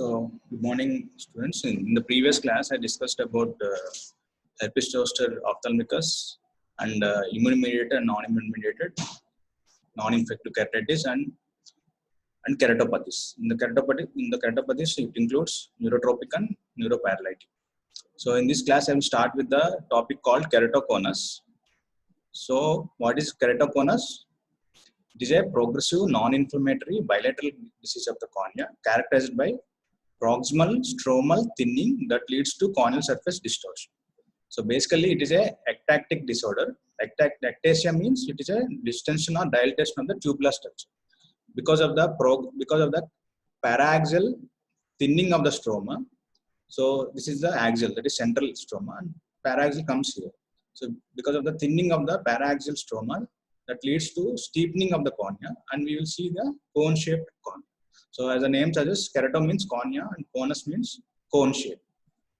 So, good morning, students. In the previous class, I discussed about herpes zoster ophthalmicus and immune-mediated and non-immune-mediated, non-infective keratitis and keratopathies. In the keratopathies, it includes neurotropic and neuroparalytic. So, in this class, I will start with the topic called keratoconus. So, what is keratoconus? It is a progressive non-inflammatory bilateral disease of the cornea characterized by proximal stromal thinning that leads to corneal surface distortion. So basically, it is a ectatic disorder. Ectasia means it is a distension or dilatation of the tubular structure because of the paraxial thinning of the stroma. So this is the axial, that is central stroma, and paraxial comes here. So because of the thinning of the paraxial stroma, that leads to steepening of the cornea, and we will see the cone-shaped cornea. So as the name suggests, kerato means cornea and conus means cone shape.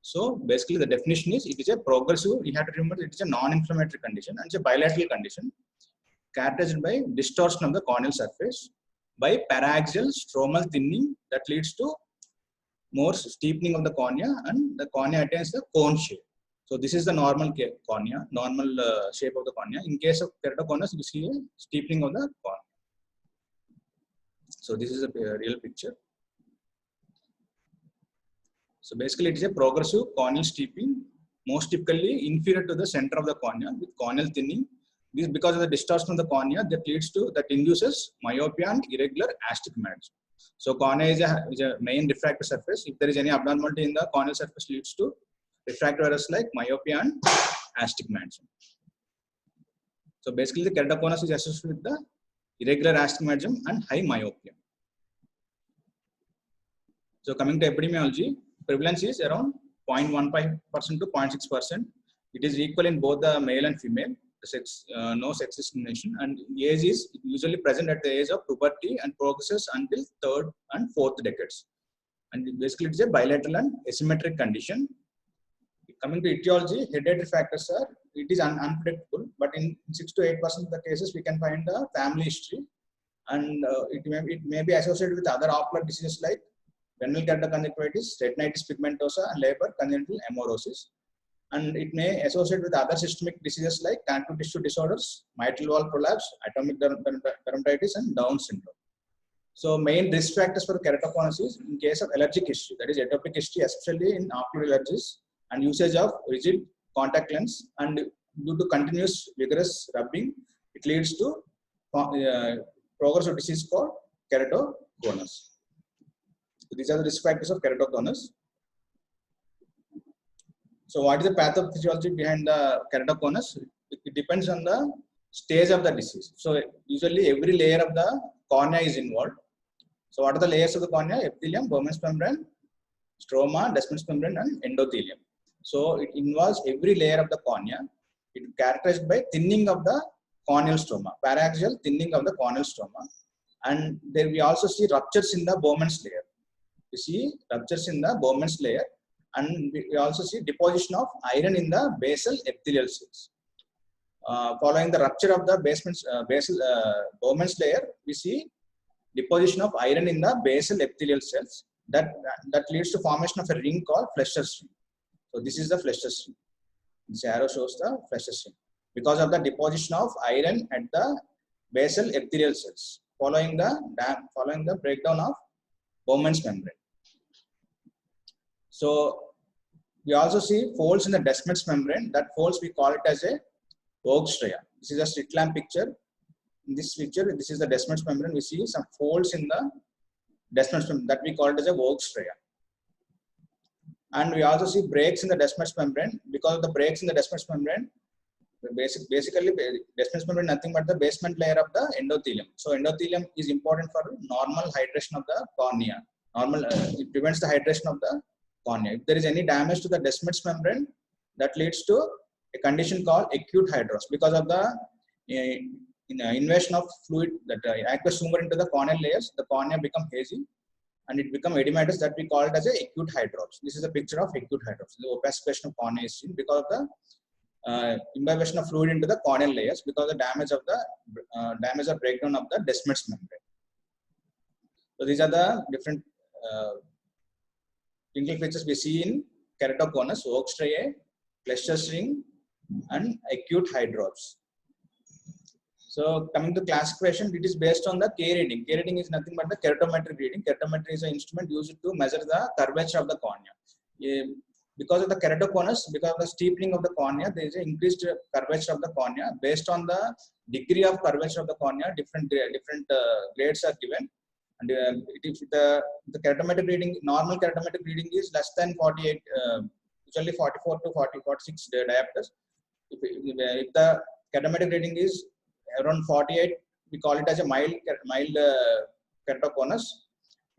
So basically the definition is it is a progressive, you have to remember it is a non-inflammatory condition and it's a bilateral condition characterized by distortion of the corneal surface by paraxial stromal thinning that leads to more steepening of the cornea and the cornea attains the cone shape. So this is the normal cornea, normal shape of the cornea. In case of keratoconus, you see a steepening of the cornea. So this is a real picture. So basically it is a progressive corneal steepening, most typically inferior to the center of the cornea with corneal thinning. This because of the distortion of the cornea that induces myopia and irregular astigmatism. So cornea is a main refractive surface. If there is any abnormality in the corneal surface, leads to refractive errors like myopia and astigmatism. So basically the keratoconus is associated with the irregular astigmatism and high myopia. So coming to epidemiology, prevalence is around 0.15% to 0.6%. It is equal in both the male and female. No sex discrimination, and age is usually present at the age of puberty and progresses until third and fourth decades. And basically, it is a bilateral and asymmetric condition. Coming to etiology, hereditary factors it is unpredictable, but in 6 to 8% of the cases, we can find a family history, and it may be associated with other ocular diseases like ventral keratoconjunctivitis, retinitis pigmentosa, and Leber congenital amaurosis. And it may associate with other systemic diseases like connective tissue disorders, mitral valve prolapse, atopic dermatitis, and Down syndrome. So main risk factors for keratoconus is in case of allergic history, that is atopic history, especially in ocular allergies, and usage of rigid contact lens, and due to continuous vigorous rubbing, it leads to progressive disease called keratoconus. So these are the risk factors of keratoconus. So what is the pathophysiology behind the keratoconus? It depends on the stage of the disease. So usually every layer of the cornea is involved. So what are the layers of the cornea? Epithelium, Bowman's membrane, stroma, Descemet's membrane, and endothelium. So it involves every layer of the cornea. It is characterized by thinning of the corneal stroma, paraxial thinning of the corneal stroma. And there we also see ruptures in the Bowman's layer. We see ruptures in the Bowman's layer. And we also see deposition of iron in the basal epithelial cells. Following the rupture of the Bowman's layer, we see deposition of iron in the basal epithelial cells that leads to formation of a ring called Fleischer's ring. So this is the Fleischer's ring. This arrow shows the Fleischer's ring because of the deposition of iron at the basal epithelial cells following the breakdown of Bowman's membrane. So we also see folds in the Descemet's membrane. That folds we call it as a Vogt-Stria. This is a slit lamp picture. In this picture, this is the Descemet's membrane. We see some folds in the Descemet's membrane that we call it as a Vogt-Stria. And we also see breaks in the Descemet's membrane. Because of the breaks in the Descemet's membrane, basically Descemet's membrane is nothing but the basement layer of the endothelium. So endothelium is important for normal hydration of the cornea. It prevents the hydration of the cornea. If there is any damage to the Descemet's membrane, that leads to a condition called acute hydrosis because of the invasion of fluid, that aqueous humor into the corneal layers. The cornea become hazy and it become edematous, that we call it as a acute hydrosis. This is a picture of acute hydrosis. The opacification of cornea is seen because of the imbibition of fluid into the corneal layers because of the damage or breakdown of the Descemet's membrane. So these are the different clinical features we see in keratoconus, Oak striae, Fleischer's ring, and acute hydrops. So coming to classification, it is based on the K reading. K reading is nothing but the keratometric reading. Keratometry is an instrument used to measure the curvature of the cornea. Because of the keratoconus, because of the steepening of the cornea, there is an increased curvature of the cornea. Based on the degree of curvature of the cornea, different grades are given. And if the keratometric reading, normal keratometric reading is less than 48, usually 44 to 46 diopters. If the keratometric reading is around 48, we call it as a mild keratoconus.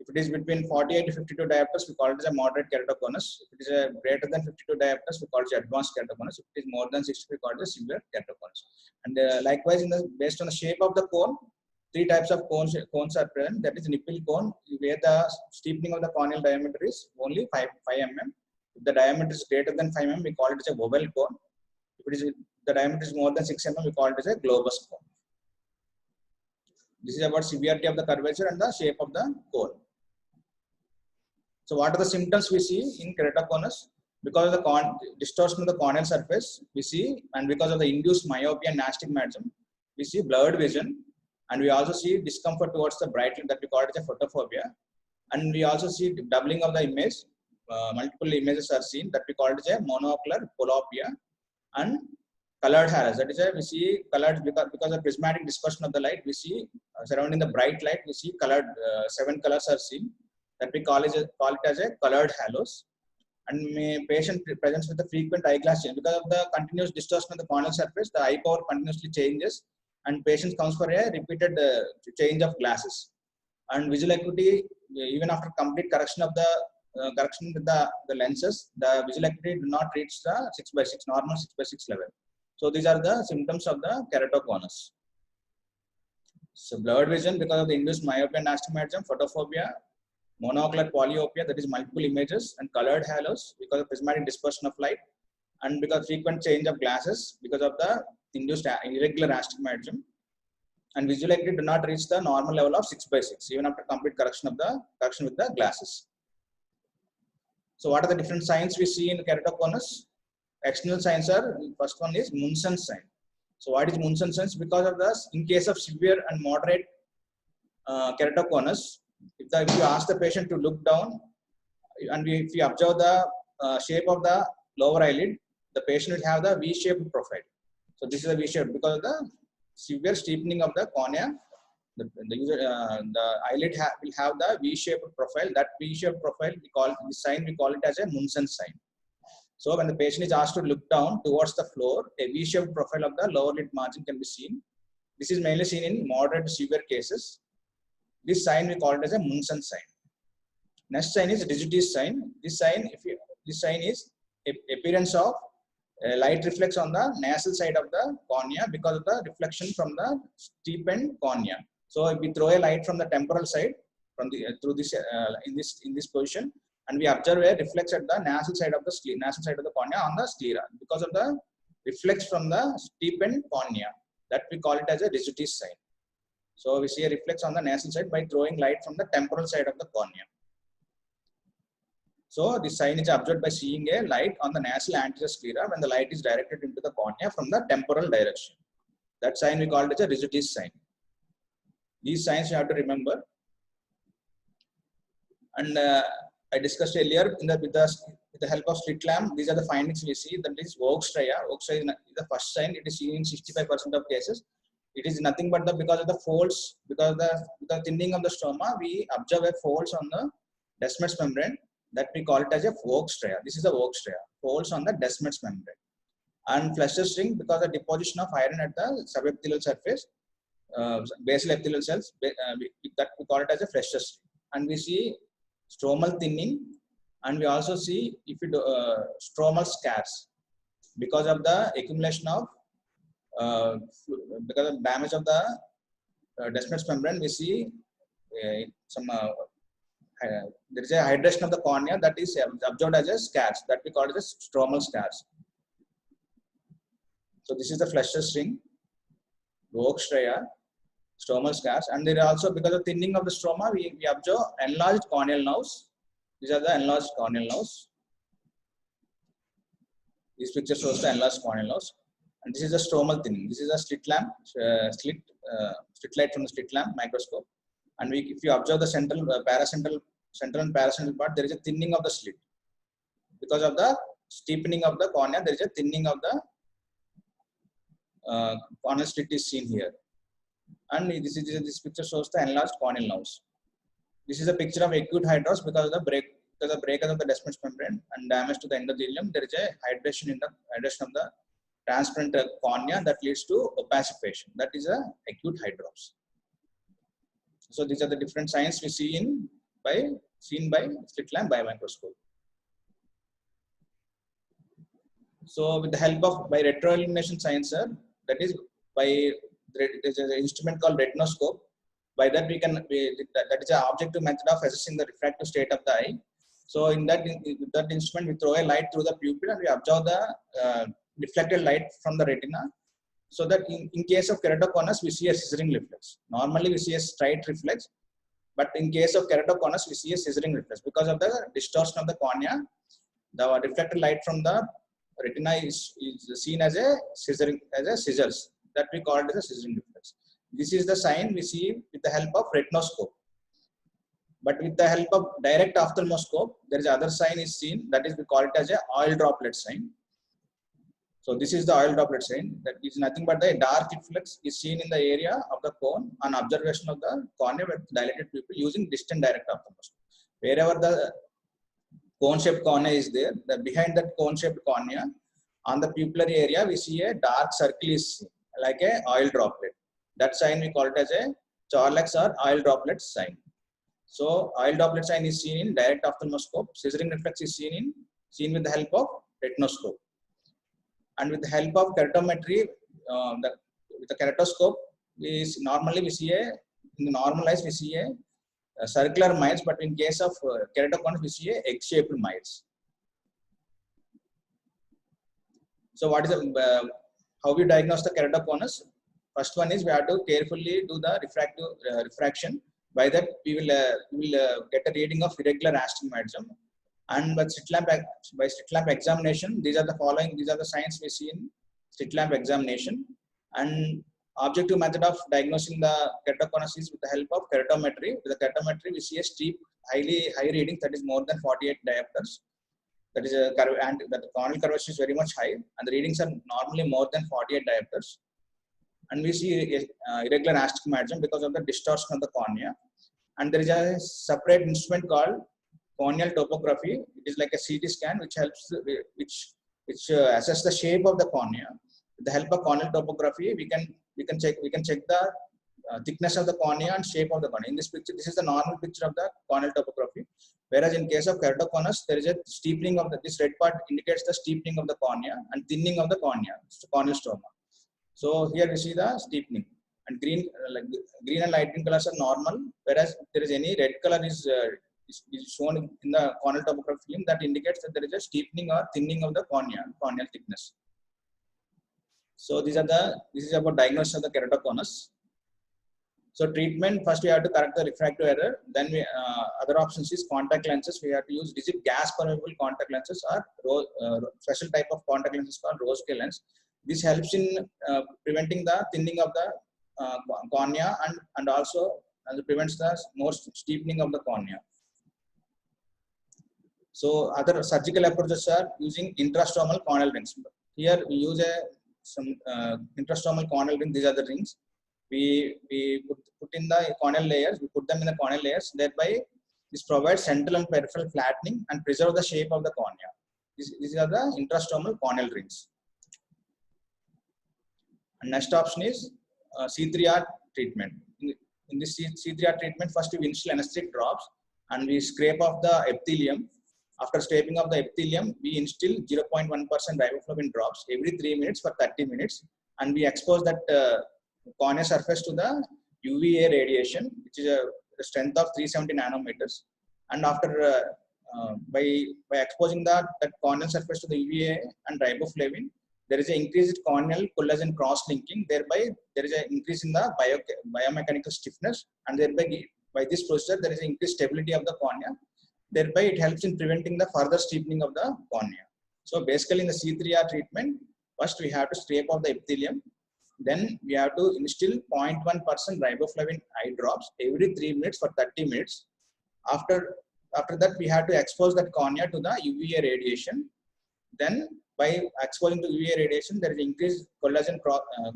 If it is between 48 to 52 diopters, we call it as a moderate keratoconus. If it is greater than 52 diopters, we call it advanced keratoconus. If it is more than 60, we call it a severe keratoconus. And likewise, based on the shape of the cone, 3 types of cones are present. That is nipple cone, where the steepening of the corneal diameter is only 5 mm. If the diameter is greater than 5 mm, we call it as a oval cone. If the diameter is more than 6 mm, we call it as a globus cone. This is about severity of the curvature and the shape of the cone. So what are the symptoms we see in keratoconus? Because of the distortion of the corneal surface, we see, and because of the induced myopia and astigmatism, we see blurred vision, and we also see discomfort towards the bright light, that we call it as a photophobia. And we also see doubling of the image, multiple images are seen, that we call it as a monocular polopia, and colored halos. That is why we see colored, because of prismatic dispersion of the light, we see surrounding the bright light, we see colored, 7 colors are seen, that we call it as a colored halos. And patient presents with a frequent eyeglass change. Because of the continuous distortion of the corneal surface, the eye power continuously changes, and patient comes for a repeated change of glasses. And visual acuity, even after complete correction of the correction with the lenses, the visual acuity do not reach the 6/6 normal 6/6 level. So these are the symptoms of the keratoconus. So blurred vision because of the induced myopia and astigmatism, photophobia, monocular polyopia, that is multiple images, and colored halos because of prismatic dispersion of light, and because frequent change of glasses because of the induced irregular astigmatism, and visual acuity do not reach the normal level of 6/6 even after complete correction with the glasses. So what are the different signs we see in keratoconus? External signs are, first one is Munson's sign. So what is Munson's sign? Because of this, in case of severe and moderate keratoconus, if you ask the patient to look down, and if you observe the shape of the lower eyelid, the patient will have the V-shaped profile. So this is a V-shaped because of the severe steepening of the cornea. The eyelid will have the V-shaped profile. That V-shaped profile, this sign we call it as a Munson's sign. So when the patient is asked to look down towards the floor, a V-shaped profile of the lower lid margin can be seen. This is mainly seen in moderate to severe cases. This sign we call it as a Munson's sign. Next sign is Rigidi's sign. This sign is appearance of light reflex on the nasal side of the cornea because of the reflection from the steepened cornea. So if we throw a light from the temporal side, from the through this in this position, and we observe a reflex at the nasal side of the cornea on the sclera because of the reflex from the steepened cornea, that we call it as a Rigidi's sign. So we see a reflex on the nasal side by throwing light from the temporal side of the cornea. So this sign is observed by seeing a light on the nasal anterior sclera when the light is directed into the cornea from the temporal direction. That sign we call it as a Rigidi's sign. These signs you have to remember. And I discussed earlier with the help of slit lamp, these are the findings we see. That is Oak striae. Oak striae is the first sign. It is seen in 65% of cases. It is nothing but because of the folds, because of the thinning of the stroma, we observe a folds on the Descemet's membrane, that we call it as a Oak striae. This is the Oak striae, folds on the Descemet's membrane. And Fleischer's ring because of the deposition of iron at the subepithelial surface, basal epithelial cells, that we call it as a Fleischer's ring. And we see stromal thinning, and we also see stromal scars because of the accumulation of because of damage of the Descemet's membrane. We see there is a hydration of the cornea that is observed as a scars, that we call it as stromal scars. So this is the Fleischer's ring, Oak striae, stromal scars, and there are also, because of thinning of the stroma, we observe enlarged corneal nerves These are the enlarged corneal nerves. This picture shows the enlarged corneal nerves. And this is a stromal thinning. This is a slit lamp, slit light from the slit lamp microscope. And if you observe the central and paracentral part, there is a thinning of the slit. Because of the steepening of the cornea, there is a thinning of the corneal slit is seen here. And this picture shows the enlarged corneal nerves. This is a picture of acute hydrops because of the breakage of the Descemet's membrane and damage to the endothelium. There is a hydration of the transparent cornea that leads to opacification. That is a acute hydrops. So these are the different signs we see seen by slit lamp biomicroscope. So with the help of retroillumination sciencer, that is there's an instrument called retinoscope. By that that is an objective method of assessing the refractive state of the eye. So in that instrument, we throw a light through the pupil and we observe the reflected light from the retina. So that in case of keratoconus, we see a scissoring reflex. Normally we see a straight reflex, but in case of keratoconus, we see a scissoring reflex because of the distortion of the cornea. The reflected light from the retina is seen as a scissors. That we call it as a scissoring reflex. This is the sign we see with the help of retinoscope. But with the help of direct ophthalmoscope, there is other sign is seen, that is we call it as a oil droplet sign. So this is the oil droplet sign. That is nothing but the dark reflex is seen in the area of the cone on observation of the cornea with dilated pupil using distant direct ophthalmoscope. Wherever the cone-shaped cornea is there, behind that cone-shaped cornea, on the pupillary area, we see a dark circle is seen, like a oil droplet. That sign we call it as a Chorlak's or oil droplet sign. So oil droplet sign is seen in direct ophthalmoscope. Scissoring reflex is seen with the help of retinoscope. And with the help of keratometry, with the keratoscope, normally we see in the normal eyes we see a circular mites, but in case of keratoconus we see a egg-shaped mites. So what is how we diagnose the keratoconus? First one is we have to carefully do the refraction. By that we will get a reading of irregular astigmatism. And by slit lamp examination, these are the signs we see in slit lamp examination. And objective method of diagnosing the keratoconus is with the help of keratometry. With the keratometry, we see a steep, high reading that is more than 48 diopters. That is and the corneal curvature is very much high, and the readings are normally more than 48 diopters. And we see irregular astigmatism because of the distortion of the cornea. And there is a separate instrument called corneal topography. It is like a CT scan which helps, which assess the shape of the cornea. With the help of corneal topography, we can check the thickness of the cornea and shape of the cornea. In this picture, this is the normal picture of the corneal topography. Whereas in case of keratoconus, there is a steepening of this red part indicates the steepening of the cornea and thinning of the cornea, corneal stroma. So here we see the steepening, and green and light green colors are normal. Whereas if there is any red color is shown in the corneal topography film, that indicates that there is a steepening or thinning of the corneal thickness. So this is about diagnosis of the keratoconus. So treatment, first we have to correct the refractive error. Then other options is contact lenses. We have to use rigid gas permeable contact lenses or special type of contact lenses called Rosquet lens. This helps in preventing the thinning of the cornea and also prevents the more steepening of the cornea. So other surgical approaches are using intrastromal corneal rings. Here we use some intrastromal corneal ring. These are the rings. We put in the corneal layers. We put them in the corneal layers. Thereby, this provides central and peripheral flattening and preserve the shape of the cornea. These are the intrastromal corneal rings. And next option is C3R treatment. In this C3R treatment, first we instill anesthetic drops and we scrape off the epithelium. After scraping off the epithelium, we instill 0.1% riboflavin drops every 3 minutes for 30 minutes, and we expose that cornea surface to the UVA radiation, which is a strength of 370 nanometers. And after by exposing that corneal surface to the UVA and riboflavin, there is an increased corneal collagen cross-linking. Thereby, there is an increase in the biomechanical stiffness, and thereby by this procedure, there is an increased stability of the cornea. thereby it helps in preventing the further steepening of the cornea. So basically in the C3R treatment, first we have to scrape off the epithelium, then we have to instill 0.1% riboflavin eye drops every 3 minutes for 30 minutes. After that, we have to expose that cornea to the UVA radiation. Then by exposing to UVA radiation, there is increased collagen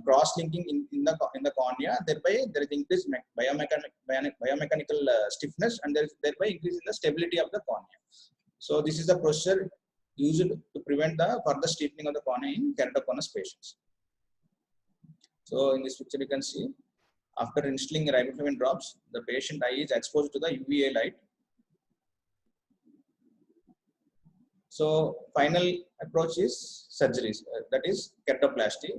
cross-linking in the cornea. Thereby, there is increased biomechanical stiffness, and there is thereby increase in the stability of the cornea. So this is the procedure used to prevent the further steepening of the cornea in keratoconus patients. So in this picture, you can see after instilling riboflavin drops, the patient eye is exposed to the UVA light. So final approach is surgeries, that is keratoplasty.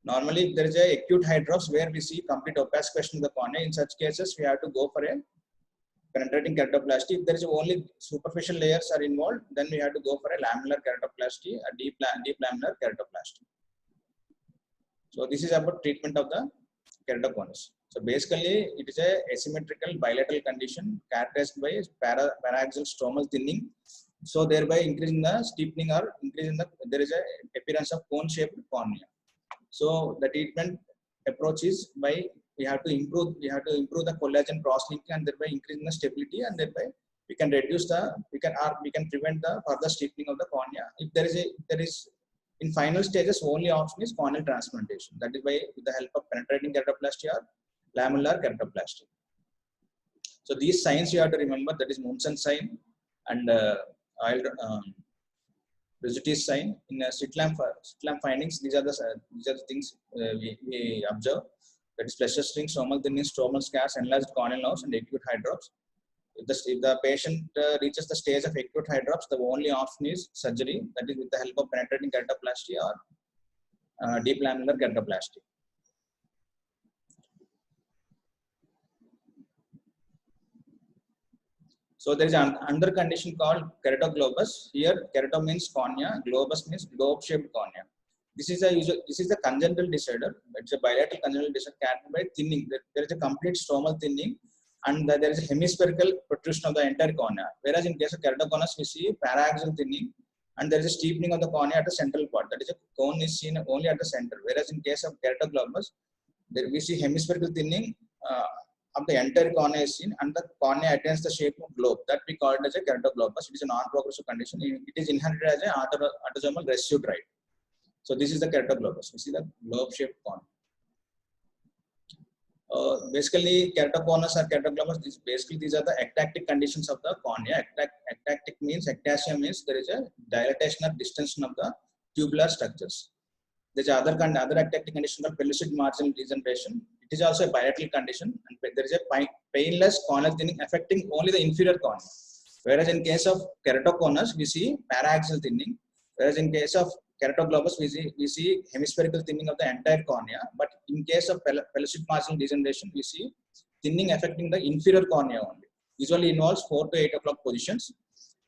Normally, if there is a acute hydrops where we see complete opacification of the cornea. In such cases, we have to go for a penetrating keratoplasty. If there is only superficial layers are involved, then we have to go for a lamellar keratoplasty, a deep lamellar keratoplasty. So this is about treatment of the keratoconus. So basically, it is a asymmetrical bilateral condition characterized by paraxial stromal thinning. So thereby increasing the steepening or increasing there is a appearance of cone-shaped cornea. So the treatment approach is by we have to improve the collagen cross-linking and thereby increasing the stability, and thereby we can prevent the further steepening of the cornea. If there is in final stages, only option is corneal transplantation. That is by with the help of penetrating keratoplasty or lamellar keratoplasty. So these signs you have to remember, that is Munson sign and Ricciuti sign. In slit lamp findings, these are the things we observe. That is pressure string, stromal thinning, stromal scars, enlarged corneal nerves, and acute hydrops. If the patient reaches the stage of acute hydrops, the only option is surgery. That is with the help of penetrating keratoplasty or deep lamellar keratoplasty. So there is another condition called keratoglobus. Here, kerato means cornea, globus means globe-shaped cornea. This is a congenital disorder. It's a bilateral congenital disorder characterized by thinning. There is a complete stromal thinning, and there is a hemispherical protrusion of the entire cornea. Whereas in case of keratoconus, we see paraxial thinning, and there is a steepening of the cornea at the central part. That is, a cone is seen only at the center. Whereas in case of keratoglobus, we see hemispherical thinning of the entire cornea is seen, and the cornea attains the shape of globe. That we call it as a keratoglobus. It is a non-progressive condition. It is inherited as an autosomal recessive trait. So this is the keratoglobus. You see the globe-shaped cornea. Basically, keratoconus or keratoglobus. These are the ectatic conditions of the cornea. Ectatic means, ectasia means there is a dilatation or distension of the tubular structures. There is other ectatic condition called pellucid marginal degeneration. It is also a bilateral condition, and there is a painless corneal thinning affecting only the inferior cornea. Whereas in case of keratoconus, we see paraxial thinning. Whereas in case of keratoglobus, we see hemispherical thinning of the entire cornea. But in case of pellucid marginal degeneration, we see thinning affecting the inferior cornea only. Usually involves 4 to 8 o'clock positions,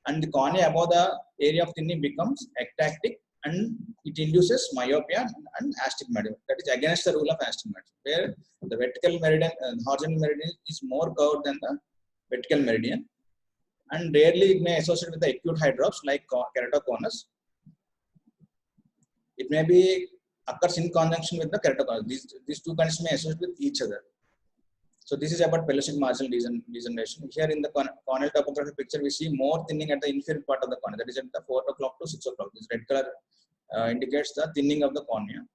and the cornea above the area of thinning becomes ectatic, and it induces myopia and astigmatism. That is against the rule of astigmatism, where the vertical meridian, horizontal meridian is more curved than the vertical meridian, and rarely it may associate with the acute hydrops like keratoconus. It may be occurs in conjunction with the keratoconus. These two conditions may associate with each other. So this is about pellucid marginal degeneration. Here in the corneal topography picture, we see more thinning at the inferior part of the cornea. That is at the 4 o'clock to 6 o'clock. This red color indicates the thinning of the cornea.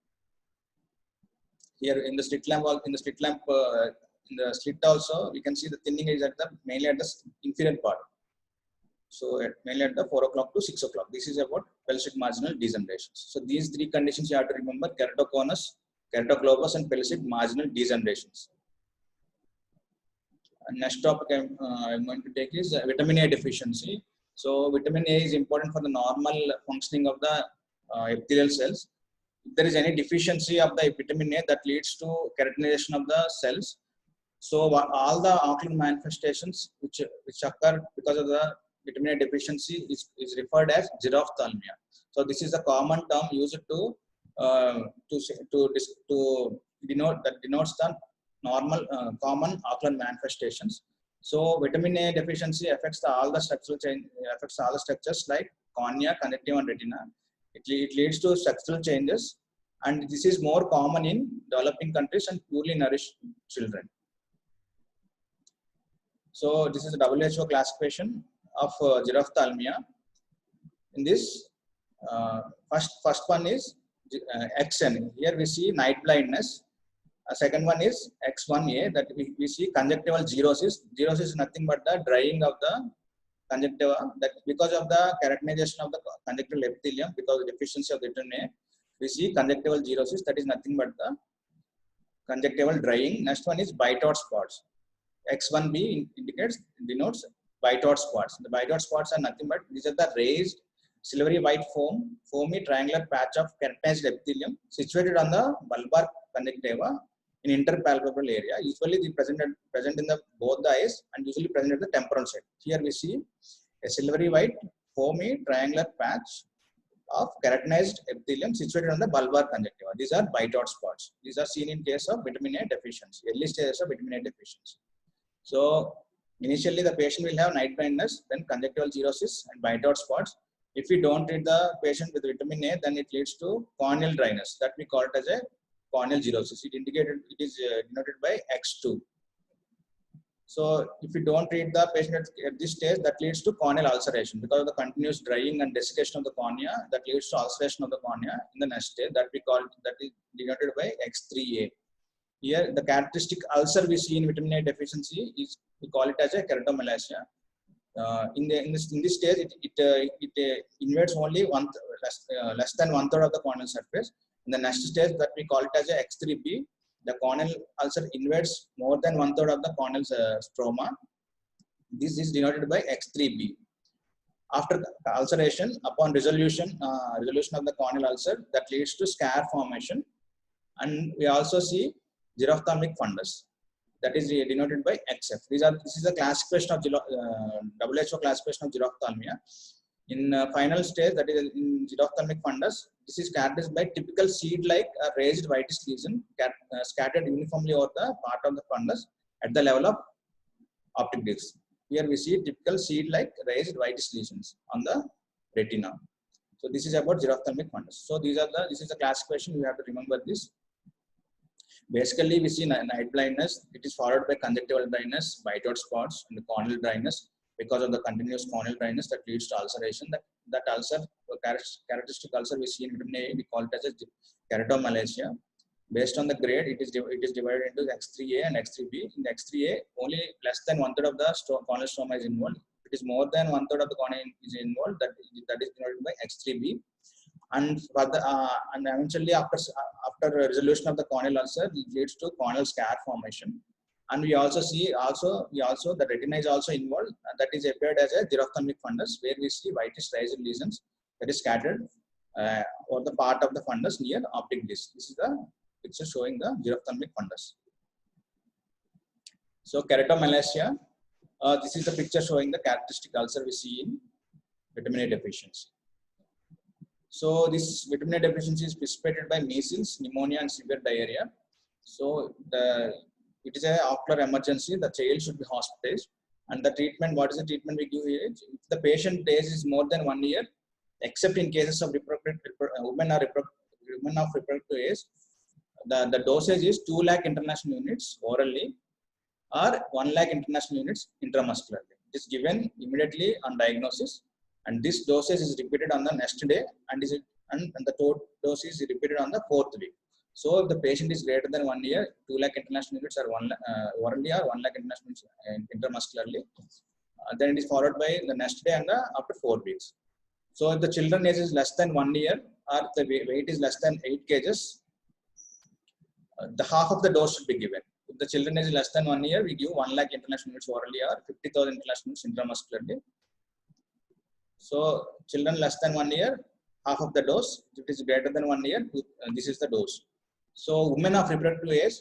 Here in the slit lamp, in the slit also, we can see the thinning is mainly at the inferior part. So mainly at the 4 o'clock to 6 o'clock. This is about pellucid marginal degeneration. So these three conditions you have to remember: keratoconus, keratoglobus, and pellucid marginal degenerations. And next topic I'm going to take is vitamin A deficiency. So vitamin A is important for the normal functioning of the epithelial cells. If there is any deficiency of the vitamin A, that leads to keratinization of the cells. So all the ocular manifestations which occur because of the vitamin A deficiency is referred as xerophthalmia. So this is a common term used to denote the normal common ocular manifestations. So vitamin A deficiency affects all the structural change, affects all the structures like cornea, conjunctiva, and retina. It leads to structural changes, and this is more common in developing countries and poorly nourished children. So this is the WHO classification of xerophthalmia. In this, first one is XN. Here we see night blindness. Second one is X1A, that we see conjunctival xerosis. Xerosis is nothing but the drying of the conjunctiva, that because of the keratinization of the conjunctival epithelium, because of the deficiency of vitamin A, we see conjunctival xerosis, that is nothing but the conjunctival drying. Next one is Bitot spots. X1B denotes Bitot spots. The Bitot spots are nothing but these are the raised silvery white foamy triangular patch of keratinized epithelium situated on the bulbar conjunctiva in interpalpebral area. Usually they present in the both the eyes and usually present at the temporal side. Here we see a silvery white foamy triangular patch of keratinized epithelium situated on the bulbar conjunctiva. These are Bitot spots. These are seen in case of vitamin A deficiency, early stages of vitamin A deficiency. So initially the patient will have night blindness, then conjunctival xerosis and Bitot spots. If we don't treat the patient with vitamin A, then it leads to corneal dryness. That we call it as a corneal xerosis. It is denoted by X2. So if we don't treat the patient at this stage, that leads to corneal ulceration because of the continuous drying and desiccation of the cornea. That leads to ulceration of the cornea in the next stage. That is denoted by X3A. Here, the characteristic ulcer we see in vitamin A deficiency is, we call it as a keratomalacia. In this stage, it invades only less than 1/3 of the corneal surface. In the next stage, that we call it as a X3B, the corneal ulcer invades more than 1/3 of the corneal stroma. This is denoted by X3B. After ulceration, upon resolution of the corneal ulcer, that leads to scar formation, and we also see xerophthalmic fundus, that is denoted by XF. This is a classification of WHO classification of xerophthalmia. In final stage, that is in xerophthalmic fundus, this is characterized by typical seed-like raised whitish lesion scattered uniformly over the part of the fundus at the level of optic disc. Here we see typical seed-like raised whitish lesions on the retina. So this is about xerophthalmic fundus. So this is the classification. You have to remember this. Basically, we see night blindness. It is followed by conjunctival dryness, Bitot spots, and corneal dryness. Because of the continuous corneal dryness, that leads to ulceration. That ulcer, characteristic ulcer we see in vitamin A, we call it as a keratomalacia. Based on the grade, it is divided into X3A and X3B. In X3A, only less than 1/3 of the corneal stroma is involved. If it is more than 1/3 of the cornea is involved, that is denoted by X3B. And eventually after resolution of the corneal ulcer, it leads to corneal scar formation. And we also see the retina is also involved. That is appeared as a xerophthalmic fundus, where we see whitish raised lesions that is scattered over the part of the fundus near optic disc. This is the picture showing the xerophthalmic fundus. So keratomalacia. This is the picture showing the characteristic ulcer we see in vitamin A deficiency. So this vitamin A deficiency is precipitated by measles, pneumonia, and severe diarrhea. So it is an ocular emergency. The child should be hospitalized. And the treatment, what is the treatment we give here? If the patient age is more than 1 year, except in cases of women of reproductive age, the dosage is 2 lakh international units orally or 1 lakh international units intramuscularly. It is given immediately on diagnosis, and this dosage is repeated on the next day, and the dose is repeated on the 4th week. So if the patient is greater than 1 year, 2 lakh international units are orally or 1 lakh international units intramuscularly. Then it is followed by the next day and after 4 weeks. So if the children age is less than 1 year or the weight is less than 8 kgs, the half of the dose should be given. If the children is less than 1 year, we give 1 lakh international units orally or 50,000 international units intramuscularly. So children less than 1 year, half of the dose. If it is greater than 1 year, this is the dose. So women of reproductive age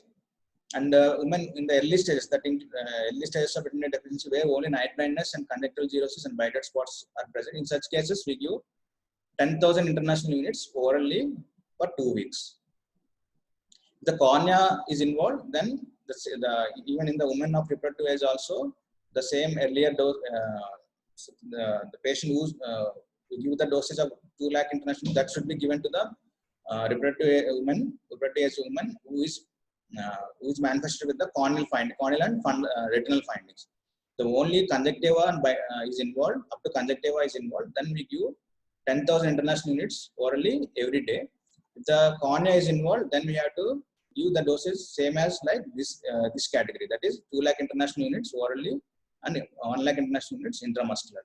and women in the early stages, early stages of vitamin A deficiency, where only night blindness and conjunctival xerosis and Bitot spots are present. In such cases, we give 10,000 international units orally for 2 weeks. If the cornea is involved, then even in the women of reproductive age also, the same earlier dose, the patient who's give the dosage of 2 lakh international, that should be given to the reproductive age woman who is manifested with the corneal and retinal findings. The only conjunctiva is involved, up to conjunctiva is involved, then we give 10,000 international units orally every day. If the cornea is involved, then we have to give the doses same as like this category, that is 2 lakh international units orally and 1 lakh international units intramuscular.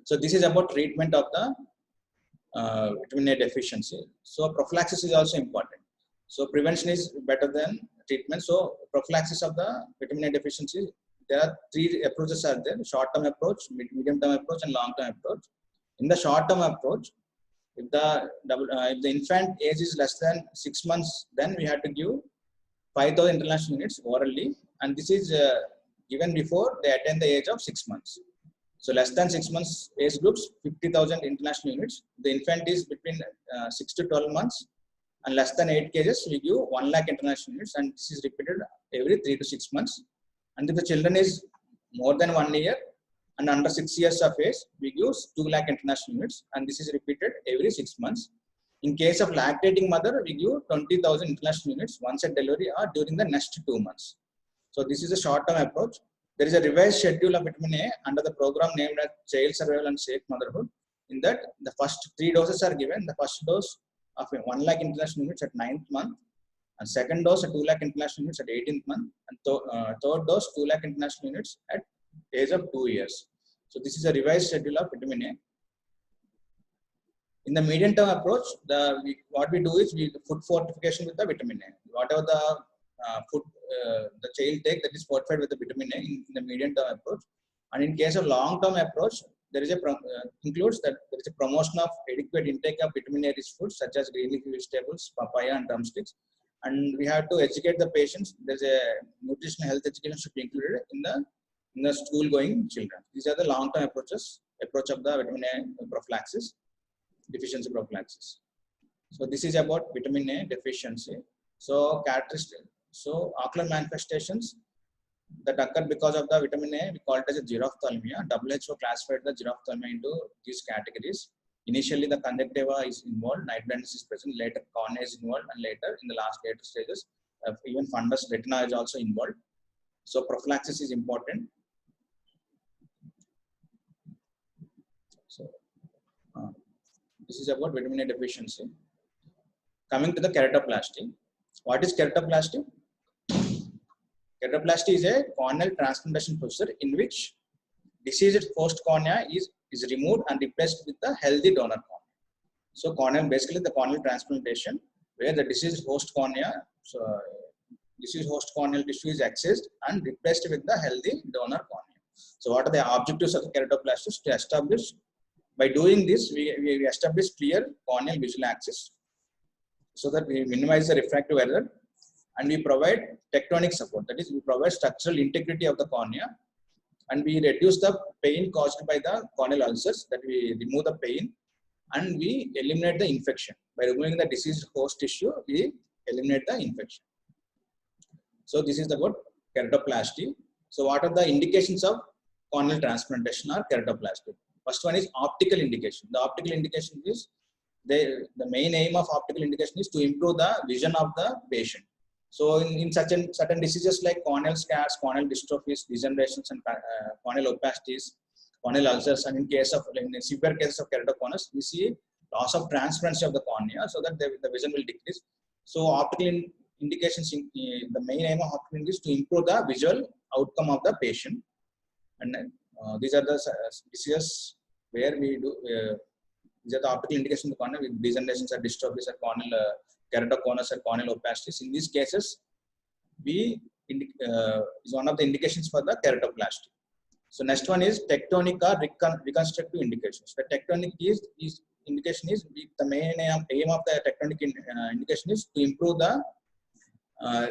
So this is about treatment of the vitamin A deficiency. So prophylaxis is also important. So prevention is better than treatment. So prophylaxis of the vitamin A deficiency, there are 3 approaches are there: short-term approach, medium-term approach, and long-term approach. In the short-term approach, if the infant age is less than 6 months, then we have to give 5,000 international units orally, and this is given before they attain the age of 6 months. So less than 6 months age groups, 50,000 international units. The infant is between 6 to 12 months, and less than 8 kgs, we give 1 lakh international units, and this is repeated every 3 to 6 months. And if the children is more than 1 year and under 6 years of age, we give 2 lakh international units, and this is repeated every 6 months. In case of lactating mother, we give 20,000 international units once at delivery or during the next 2 months. So this is a short-term approach. There is a revised schedule of vitamin A under the program named as Child Survival and Safe Motherhood. In that, the first 3 doses are given. The first dose of 1 lakh international units at 9th month, and second dose at 2 lakh international units at 18th month, and third dose 2 lakh international units at age of 2 years. So this is a revised schedule of vitamin A. In the medium term approach, what we do is we food fortification with the vitamin A. Whatever the food the child take, that is fortified with the vitamin A in the medium term approach. And in case of long term approach, there is includes that there is a promotion of adequate intake of vitamin A rich foods such as green leafy vegetables, papaya, and drumsticks. And we have to educate the patients. There's a nutritional health education should be included in the school going children. These are the long term approach of the vitamin A prophylaxis, deficiency prophylaxis. So this is about vitamin A deficiency. So characteristic. So ocular manifestations that occur because of the vitamin A, we call it as a xerophthalmia. WHO classified the xerophthalmia into these categories. Initially, the conjunctiva is involved, night blindness is present, later cornea is involved, and later in the later stages, even fundus retina is also involved. So prophylaxis is important. So this is about vitamin A deficiency. Coming to the keratoplasty. What is keratoplasty? Keratoplasty is a corneal transplantation procedure in which diseased host cornea is removed and replaced with the healthy donor cornea. So corneal, basically the corneal transplantation, where the diseased host cornea, diseased host corneal tissue is accessed and replaced with the healthy donor cornea. So what are the objectives of the keratoplasty? To establish, by doing this, we establish clear corneal visual axis so that we minimize the refractive error, and we provide tectonic support. That is, we provide structural integrity of the cornea, and we reduce the pain caused by the corneal ulcers, that we remove the pain, and we eliminate the infection. By removing the diseased host tissue, we eliminate the infection. So this is about keratoplasty. So what are the indications of corneal transplantation or keratoplasty? First one is optical indication. The optical indication is, the main aim of optical indication is to improve the vision of the patient. So in certain diseases like corneal scars, corneal dystrophies, degenerations, and corneal opacities, corneal ulcers, and in severe cases of keratoconus, we see loss of transparency of the cornea, so that the vision will decrease. So optical indications, the main aim of optical is to improve the visual outcome of the patient. And these are the diseases where we do. These are the optical indications of the cornea with degenerations or dystrophies or corneal keratoconus or corneal opacities. In these cases, is one of the indications for the keratoplasty. So next one is tectonic or reconstructive indications. The tectonic indication is the main aim of the tectonic indication is to improve the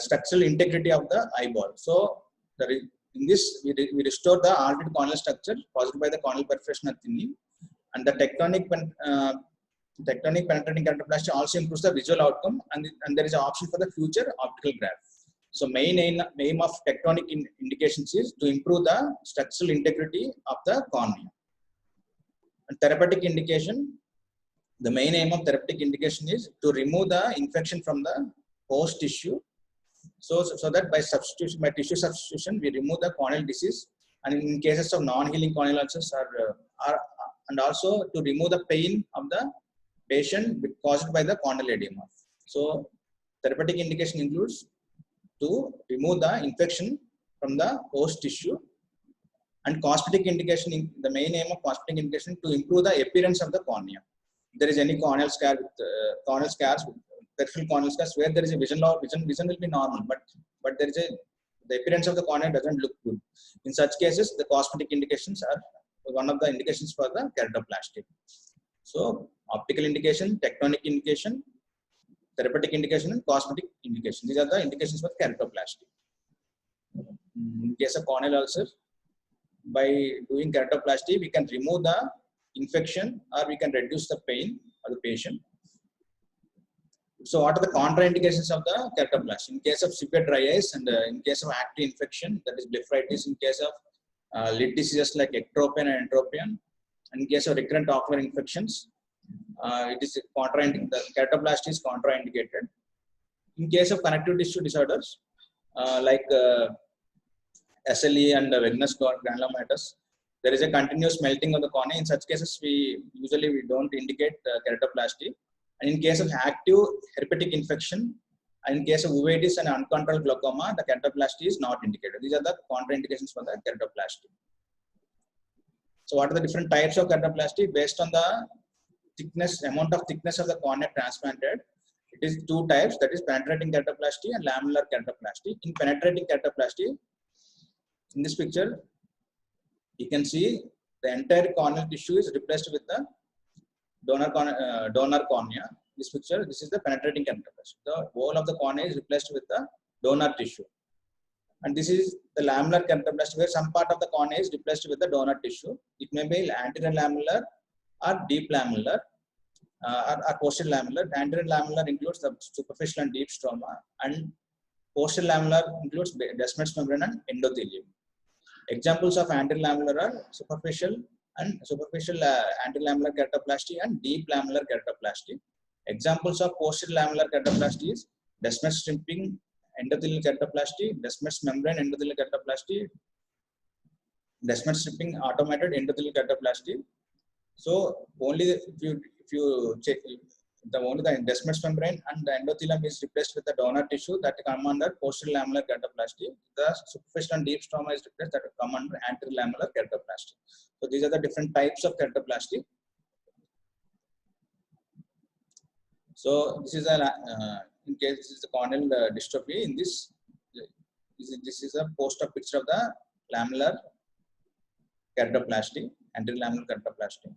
structural integrity of the eyeball. So in this, we restore the altered corneal structure caused by the corneal perforation or thinning. And the tectonic penetrating keratoplasty also improves the visual outcome, and there is an option for the future optical graft. So aim of tectonic indications is to improve the structural integrity of the cornea. And therapeutic indication, the main aim of therapeutic indication is to remove the infection from the host tissue. So that by tissue substitution, we remove the corneal disease. And in cases of non-healing corneal ulcers and also to remove the pain of the patient caused by the corneal edema. So therapeutic indication includes to remove the infection from the host tissue. And cosmetic indication, the main aim of cosmetic indication to improve the appearance of the cornea. If there is any corneal scars, peripheral corneal scars where there is a vision loss, vision will be normal, but there is the appearance of the cornea doesn't look good. In such cases, the cosmetic indications are one of the indications for the keratoplasty. So optical indication, tectonic indication, therapeutic indication, and cosmetic indication. These are the indications for keratoplasty. In case of corneal ulcer, by doing keratoplasty, we can remove the infection or we can reduce the pain of the patient. So what are the contraindications of the keratoplasty? In case of severe dry eyes and in case of active infection, that is blepharitis, in case of lid diseases like ectropion and entropion, and in case of recurrent ocular infections, it is the keratoplasty is contraindicated. In case of connective tissue disorders like SLE and Wegener's granulomatous, there is a continuous melting of the cornea. In such cases, we don't indicate keratoplasty. And in case of active herpetic infection, and in case of uveitis and uncontrolled glaucoma, the keratoplasty is not indicated. These are the contraindications for the keratoplasty. So what are the different types of keratoplasty? Based on the amount of thickness of the cornea transplanted, it is two types, that is penetrating keratoplasty and lamellar keratoplasty. In penetrating keratoplasty, in this picture, you can see the entire corneal tissue is replaced with the donor cornea. This picture, this is the penetrating keratoplasty. The whole of the cornea is replaced with the donor tissue. And this is the lamellar keratoplasty, where some part of the cornea is replaced with the donor tissue. It may be anterior lamellar or deep lamellar or posterior lamellar. Anterior lamellar includes the superficial and deep stroma, and posterior lamellar includes Descemet's membrane and endothelium. Examples of anterior lamellar are superficial anterior lamellar keratoplasty and deep lamellar keratoplasty. Examples of posterior lamellar keratoplasty is Descemet's stripping endothelial keratoplasty, Descemet's membrane endothelial keratoplasty, Descemet's stripping automated endothelial keratoplasty. So only if you check only the Descemet's membrane and the endothelium is replaced with the donor tissue, that come under posterior lamellar keratoplasty. The superficial and deep stroma is replaced, that come under anterior lamellar keratoplasty. So these are the different types of keratoplasty. So this is in case this is the corneal dystrophy. In this is a post-op picture of the lamellar keratoplasty, anterior lamellar keratoplasty.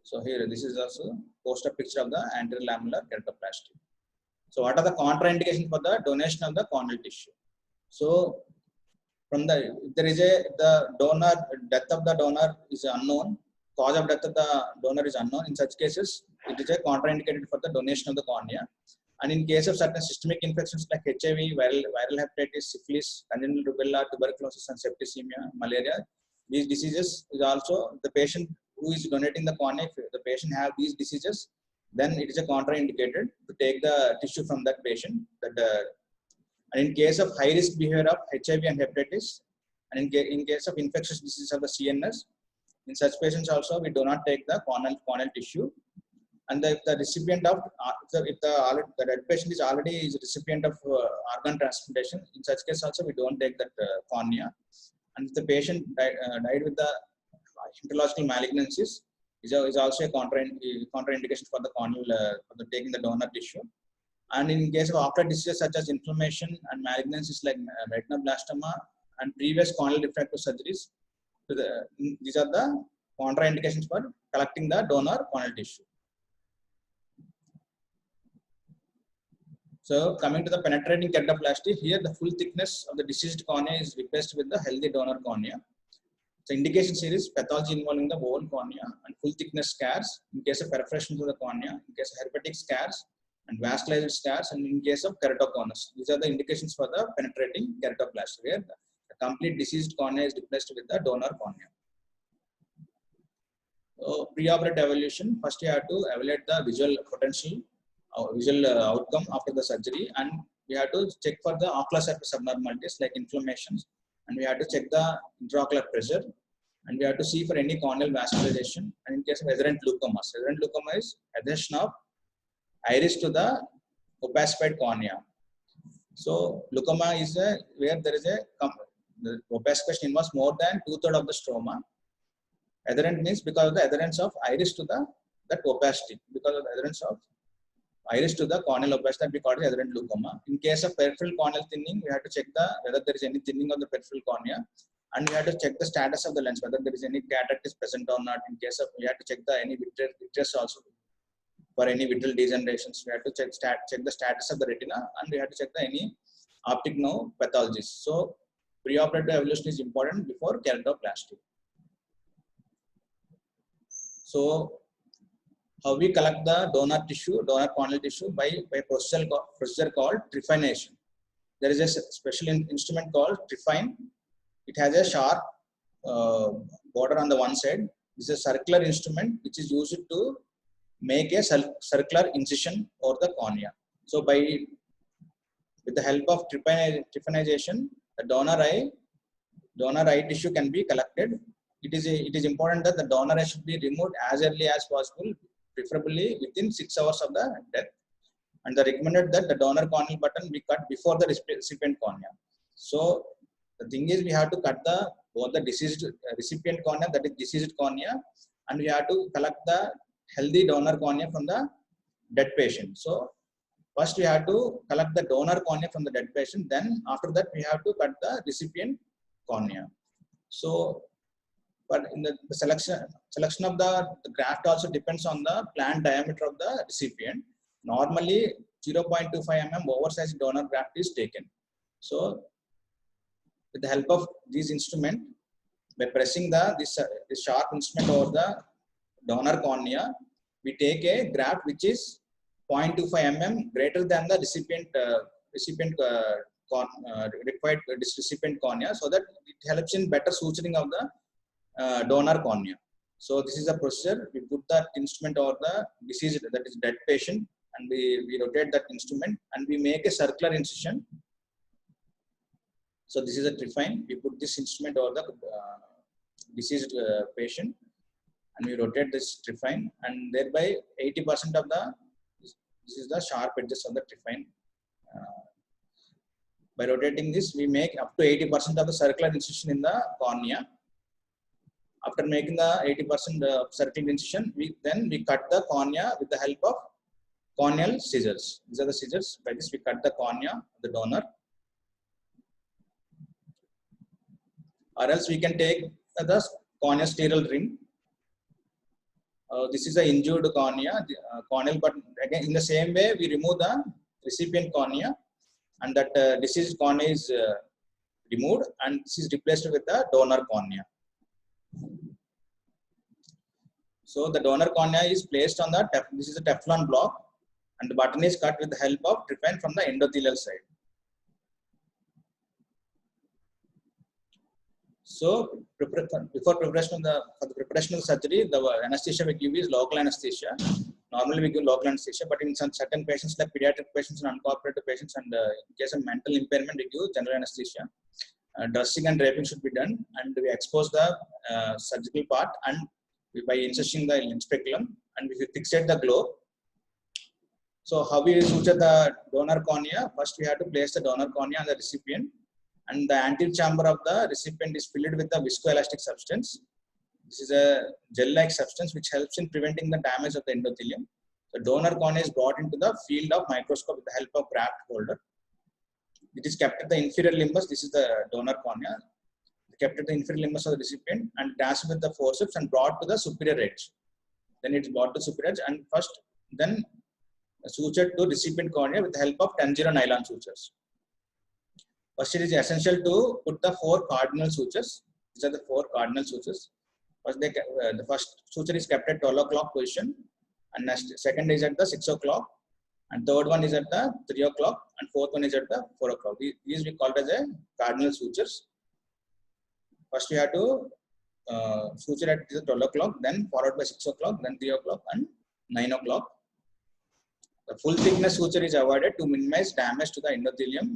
So here, this is also poster picture of the anterior lamellar keratoplasty. So what are the contraindications for the donation of the corneal tissue? So from the death of the donor is unknown, cause of death of the donor is unknown. In such cases, it is a contraindicated for the donation of the cornea. And in case of certain systemic infections like HIV, viral hepatitis, syphilis, congenital rubella, tuberculosis, and septicemia, malaria, these diseases is also the patient who is donating the cornea. If the patient have these diseases, then it is a contraindicated to take the tissue from that patient. And in case of high risk behavior of HIV and hepatitis, and in case of infectious disease of the CNS, in such patients also we do not take the corneal tissue. And if the recipient of if the dead patient is already recipient of organ transplantation, in such case also we don't take that cornea. And if the patient died with the hematological malignancies, is also a contraindication for the corneal for taking the donor tissue. And in case of ocular diseases such as inflammation and malignancies like retinoblastoma and previous corneal refractive surgeries, these are the contraindications for collecting the donor corneal tissue. So coming to the penetrating keratoplasty, here the full thickness of the deceased cornea is replaced with the healthy donor cornea. So indication series, pathology involving the whole cornea and full thickness scars in case of perforation of the cornea, in case of herpetic scars, and vascularized stars, and in case of keratoconus. These are the indications for the penetrating keratoplasty, where the complete diseased cornea is replaced with the donor cornea. So preoperative evaluation, first you have to evaluate the visual potential, visual outcome after the surgery, and we have to check for the ocular surface abnormalities like inflammations, and we have to check the intraocular pressure, and we have to see for any corneal vascularization, and in case of adherent leukomas. Adherent leukoma is adhesion of iris to the opacified cornea. So leukoma is where there is the opacification involves more than 2/3 of the stroma. Adherent means because of the adherence of iris to that opacity, because of the adherence of iris to the corneal opacity, that we call it adherent leukoma. In case of peripheral corneal thinning, we have to check whether there is any thinning of the peripheral cornea, and we have to check the status of the lens, whether there is any cataract is present or not. In case of, we have to check any vitreous also. For any vitreal degenerations, we have to check the status of the retina, and we have to check any optic nerve pathologies. So preoperative evaluation is important before keratoplasty. So how we collect the donor corneal tissue by procedure called trephination. There is a special instrument called trephine. It has a sharp border on the one side. This is a circular instrument which is used to make a circular incision over the cornea. So with the help of trephination, the donor eye tissue can be collected. It is important that the donor eye should be removed as early as possible, preferably within 6 hours of the death. And the recommended that the donor corneal button be cut before the recipient cornea. So the thing is, we have to cut both the deceased recipient cornea, that is deceased cornea, and we have to collect the healthy donor cornea from the dead patient. So first we have to collect the donor cornea from the dead patient, then after that we have to cut the recipient cornea. So but in the selection of the graft also depends on the planned diameter of the recipient. Normally 0.25 mm oversized donor graft is taken. So with the help of this instrument, by pressing this sharp instrument over the donor cornea, we take a graft which is 0.25 mm greater than the required recipient cornea, so that it helps in better suturing of the donor cornea. So this is a procedure. We put that instrument over the deceased, that is dead patient, and we rotate that instrument and we make a circular incision. So this is a trephine. We put this instrument over the deceased patient, and we rotate this trephine, and thereby 80% of this is the sharp edges of the trephine. By rotating this, we make up to 80% of the circular incision in the cornea. After making the 80% circular incision, we cut the cornea with the help of corneal scissors. These are the scissors. By this, we cut the cornea of the donor. Or else we can take the corneosteral ring. This is the injured cornea, corneal, but again in the same way we remove the recipient cornea, and that deceased cornea is removed, and this is replaced with the donor cornea. So the donor cornea is placed on this is a Teflon block, and the button is cut with the help of trephine from the endothelial side. So before preparation for the preparation of the surgery, the anesthesia we give is local anesthesia. Normally we give local anesthesia, but in some certain patients like pediatric patients and uncooperative patients, and in case of mental impairment, we give general anesthesia. Dressing and draping should be done, and we expose the surgical part, and by inserting the speculum, and we fixate the globe. So how we suture the donor cornea? First we have to place the donor cornea on the recipient, and the anterior chamber of the recipient is filled with the viscoelastic substance. This is a gel-like substance which helps in preventing the damage of the endothelium. The donor cornea is brought into the field of microscope with the help of graft holder. It is kept at the inferior limbus. This is the donor cornea. Kept at the inferior limbus of the recipient and dashed with the forceps and brought to the superior edge. Then it's brought to superior edge, and then sutured to recipient cornea with the help of 10-0 nylon sutures. First, it is essential to put the 4 cardinal sutures. These are the 4 cardinal sutures. First, the first suture is kept at 12 o'clock position, and second is at the 6 o'clock, and third one is at the 3 o'clock, and fourth one is at the 4 o'clock. These we call it as a cardinal sutures. First we have to suture at 12 o'clock, then followed by 6 o'clock, then 3 o'clock and 9 o'clock. The full thickness suture is avoided to minimize damage to the endothelium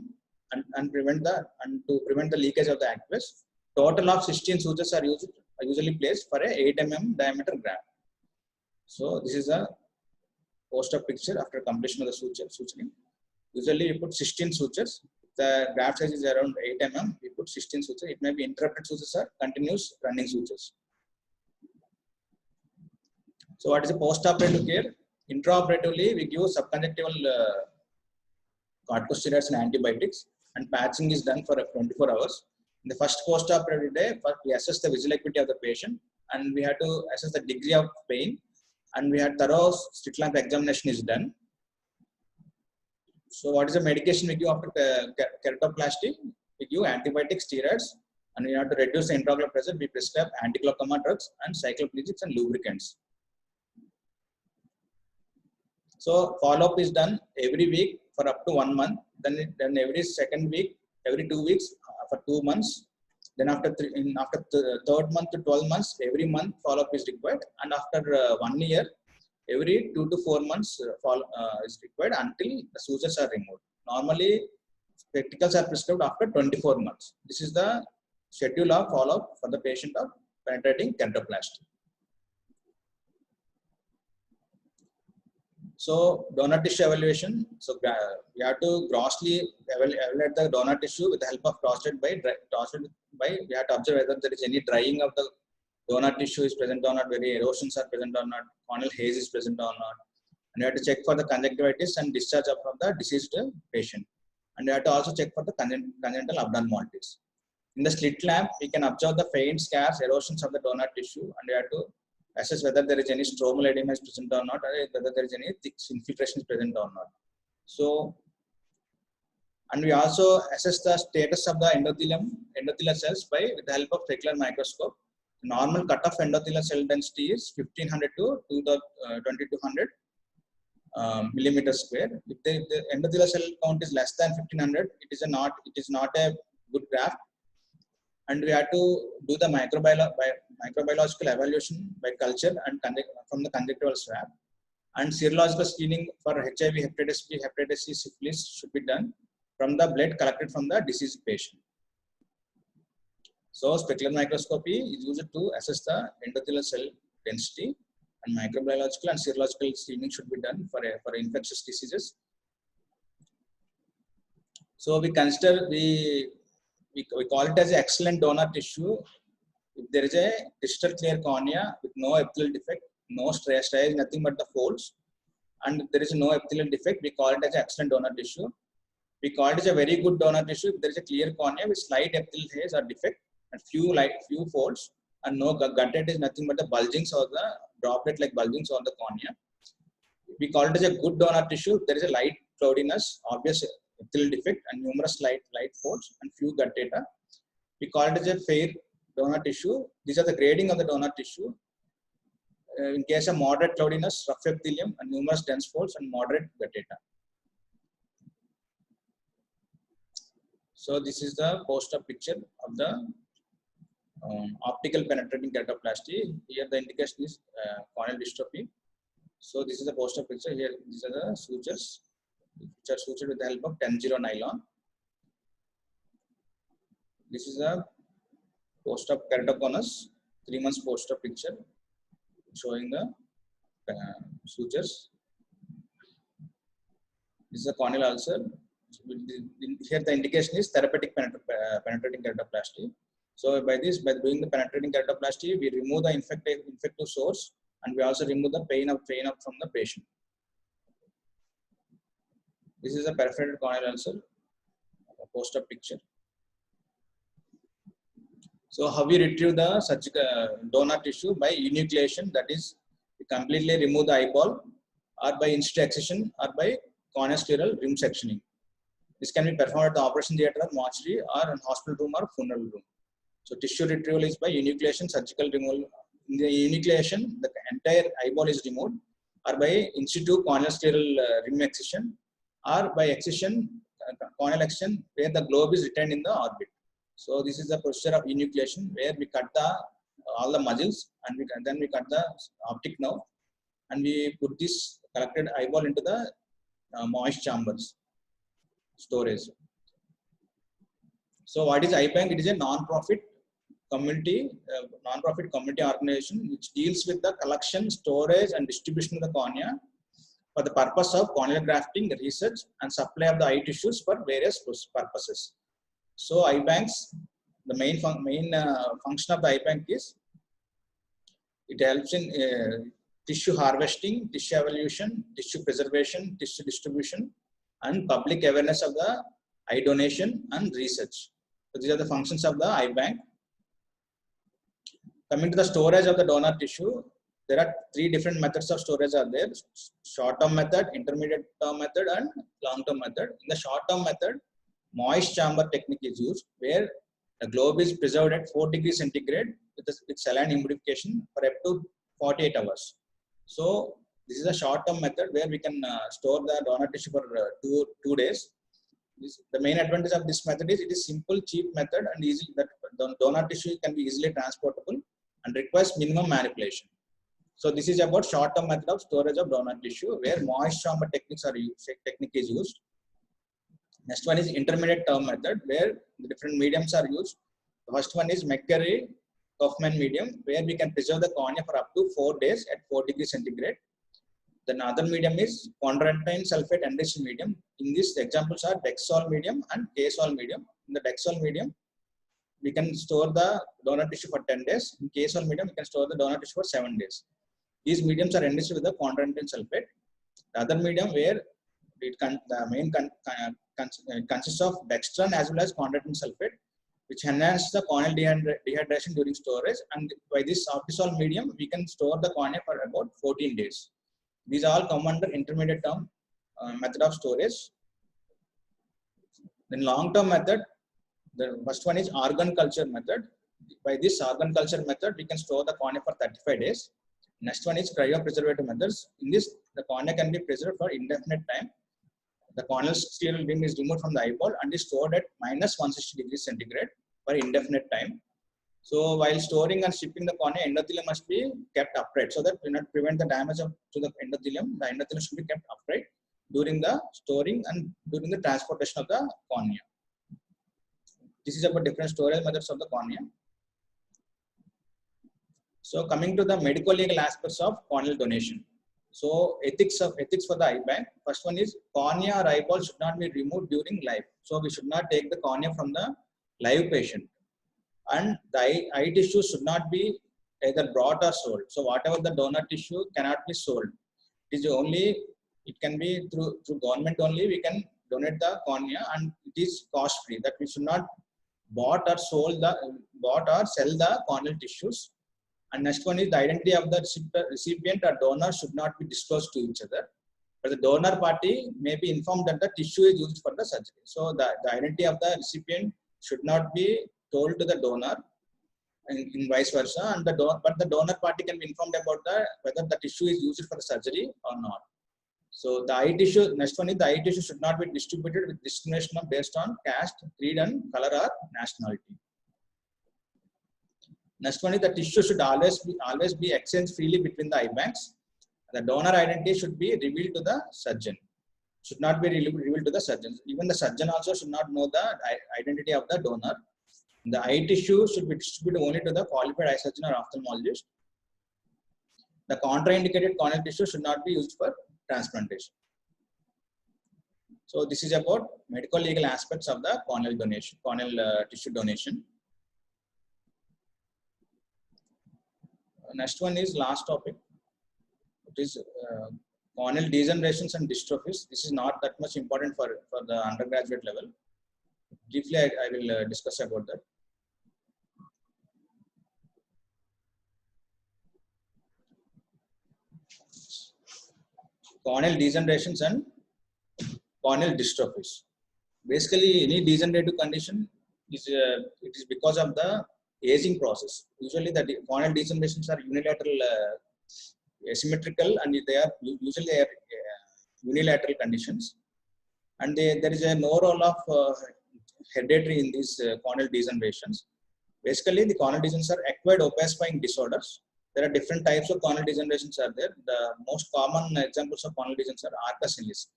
and prevent the leakage of the aqueous. Total of 16 sutures are usually placed for a 8 mm diameter graft. So this is a post-op picture after completion of the suturing. Usually you put 16 sutures. The graft size is around 8 mm. We put 16 sutures. It may be interrupted sutures or continuous running sutures. So what is the post-operative care? Intraoperatively, we give subconjunctival corticosteroids and antibiotics, and patching is done for 24 hours. In the first post-operative day, first we assess the visual acuity of the patient, and we have to assess the degree of pain, and we had thorough slit lamp examination is done. So what is the medication we give after keratoplasty? We give antibiotics, steroids, and we have to reduce the intraocular pressure. We prescribe anti-glaucoma drugs and cycloplegics and lubricants. So follow-up is done every week for up to 1 month. Then every second week, every 2 weeks for 2 months. Then after third month to 12 months, every month follow-up is required. And after 1 year, every 2 to 4 months is required until the sutures are removed. Normally, spectacles are prescribed after 24 months. This is the schedule of follow-up for the patient of penetrating keratoplasty. So donor tissue evaluation. So we have to grossly evaluate the donor tissue with the help of prostate by we have to observe whether there is any drying of the donor tissue is present or not, very erosions are present or not, corneal haze is present or not. And we have to check for the conjunctivitis and discharge from the deceased patient. And we have to also check for the congenital abnormalities. In the slit lamp, we can observe the faint scars, erosions of the donor tissue, and we have to assess whether there is any stromal edema is present or not, or whether there is any thick infiltration is present or not. So, and we also assess the status of the endothelial cells with the help of specular microscope. Normal cutoff endothelial cell density is 1500 to 2200 millimeters square. If the endothelial cell count is less than 1500, it is not a good graft. And we have to do the microbiological evaluation by culture and from the conjunctival swab. And serological screening for HIV, hepatitis B, hepatitis C, syphilis should be done from the blood collected from the deceased patient. So specular microscopy is used to assess the endothelial cell density, and microbiological and serological screening should be done for infectious diseases. So we consider we call it as excellent donor tissue if there is a crystal clear cornea with no epithelial defect, no striae, nothing but the folds, and there is no epithelial defect, we call it as excellent donor tissue. We call it as a very good donor tissue if there is a clear cornea with slight epithelial hairs or defect and few folds, and no gutted is nothing but the bulgings or the droplet like bulgings on the cornea. We call it as a good donor tissue if there is a light cloudiness, obvious epithelial defect, and numerous light folds and few gut data. We call it as a fair donor tissue. These are the grading of the donor tissue. In case of moderate cloudiness, rough epithelium, and numerous dense folds and moderate gut data. So this is the post-op picture of the optical penetrating keratoplasty. Here the indication is corneal dystrophy. So this is the post-op picture. Here these are the sutures, which are sutured with the help of 10-0 nylon. This is a post-op keratoconus, 3 months post-op picture showing the sutures. This is a corneal ulcer. Here the indication is therapeutic penetrating keratoplasty. So by doing the penetrating keratoplasty, we remove the infective source, and we also remove the pain from the patient. This is a perforated corneal ulcer, a post-op picture. So how we retrieve the surgical donor tissue? By enucleation, that is, we completely remove the eyeball, or by in-situ excision, or by corneosteral rim sectioning. This can be performed at the operation theatre, mortuary, or in hospital room or funeral room. So tissue retrieval is by enucleation, surgical removal. In the enucleation, the entire eyeball is removed, or by in situ corneal scleral rim excision, or by excision, corneal excision, where the globe is retained in the orbit. So this is the procedure of enucleation, where we cut the all the muscles, and then we cut the optic nerve, and we put this collected eyeball into the moist chambers storage. So what is eye bank? It is a non-profit community organization which deals with the collection, storage, and distribution of the cornea for the purpose of corneal grafting, research, and supply of the eye tissues for various purposes. So eye banks, the main function of the eye bank is it helps in tissue harvesting, tissue evolution, tissue preservation, tissue distribution, and public awareness of the eye donation and research. So these are the functions of the eye bank. Coming to the storage of the donor tissue, there are 3 different methods of storage are there: short-term method, intermediate-term method, and long-term method. In the short-term method, moist chamber technique is used, where the globe is preserved at 4 degrees centigrade with saline humidification for up to 48 hours. So this is a short-term method where we can store the donor tissue for 2 days. The main advantage of this method is it is simple, cheap method, and easy that the donor tissue can be easily transportable and requires minimum manipulation. So this is about short-term method of storage of donor tissue, where moist chamber technique is used. Next one is intermediate term method, where the different mediums are used. The first one is McGarry-Kaufman medium, where we can preserve the cornea for up to 4 days at 4 degrees centigrade. Then other medium is chondroitin sulfate enriched medium. In this, the examples are Dexol medium and K-Sol medium. In the Dexol medium, we can store the donor tissue for 10 days. In K-Sol medium, we can store the donor tissue for 7 days. These mediums are enriched with the chondroitin sulfate. The other medium where the main consists of dextran as well as chondroitin sulfate, which enhances the corneal dehydration during storage. And by this Optisol medium, we can store the cornea for about 14 days. These all come under intermediate term method of storage. Then long-term method, the first one is organ culture method. By this organ culture method, we can store the cornea for 35 days. Next one is cryopreservative methods. In this, the cornea can be preserved for indefinite time. The corneal scleral ring is removed from the eyeball and is stored at minus 160 degrees centigrade for indefinite time. So while storing and shipping the cornea, endothelium must be kept upright so that we not prevent the damage to the endothelium. The endothelium should be kept upright during the storing and during the transportation of the cornea. This is about different storage methods of the cornea. So coming to the medical legal aspects of corneal donation. So ethics for the eye bank. First one is cornea or eyeball should not be removed during life. So we should not take the cornea from the live patient. And the eye tissue should not be either bought or sold. So whatever the donor tissue cannot be sold. It can be through government only. We can donate the cornea, and it is cost free. That we should not bought or sell the corneal tissues. And next one is the identity of the recipient or donor should not be disclosed to each other. But the donor party may be informed that the tissue is used for the surgery. So the identity of the recipient should not be told to the donor, and in vice versa. And but the donor party can be informed about whether the tissue is used for the surgery or not. So the eye tissue, next one is the eye tissue should not be distributed with discrimination based on caste, creed, and color or nationality. Next one is the tissue should always be exchanged freely between the eye banks. The donor identity should be revealed to the surgeon. Should not be revealed to the surgeon. Even the surgeon also should not know the identity of the donor. The eye tissue should be distributed only to the qualified eye surgeon or ophthalmologist. The contraindicated corneal tissue should not be used for transplantation. So this is about medical legal aspects of the corneal tissue donation. Next one is last topic. It is corneal degenerations and dystrophies. This is not that much important for the undergraduate level. Briefly, I will discuss about that. Corneal degenerations and corneal dystrophies. Basically, any degenerative condition it is because of the aging process. Usually, the corneal degenerations are unilateral asymmetrical, and they are usually they are unilateral conditions, and there is no role of hereditary in these corneal degenerations. Basically, the corneal degenerations are acquired opacifying disorders. There are different types of corneal degenerations are there. The most common examples of corneal degenerations are arcus cinealis.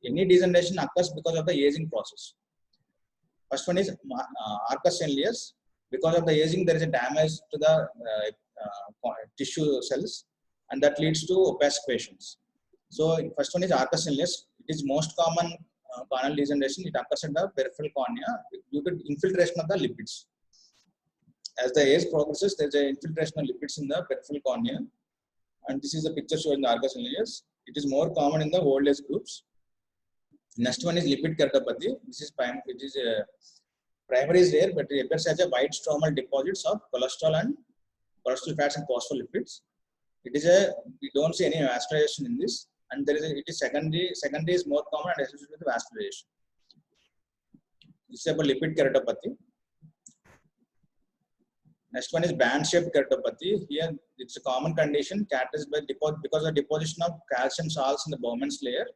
Any degeneration occurs because of the aging process. First one is arcus cinealis. Because of the aging, there is a damage to the tissue cells, and that leads to opacifications. So first one is arcus cinealis. It is most common corneal degeneration. It occurs in the peripheral cornea due to infiltration of the lipids. As the age progresses, there is an infiltration of lipids in the peripheral cornea, and this is the picture showing the arcus cinealis. It is more common in the old age groups. Next one is lipid keratopathy. This is primary is rare, but it appears as a white stromal deposits of cholesterol fats and phospholipids. We don't see any vascularization in this, and it is secondary. Secondary is more common and associated with vascularization. This is about lipid keratopathy. Next one is band-shaped keratopathy. Here, it's a common condition characterized by because of deposition of calcium salts in the Bowman's layer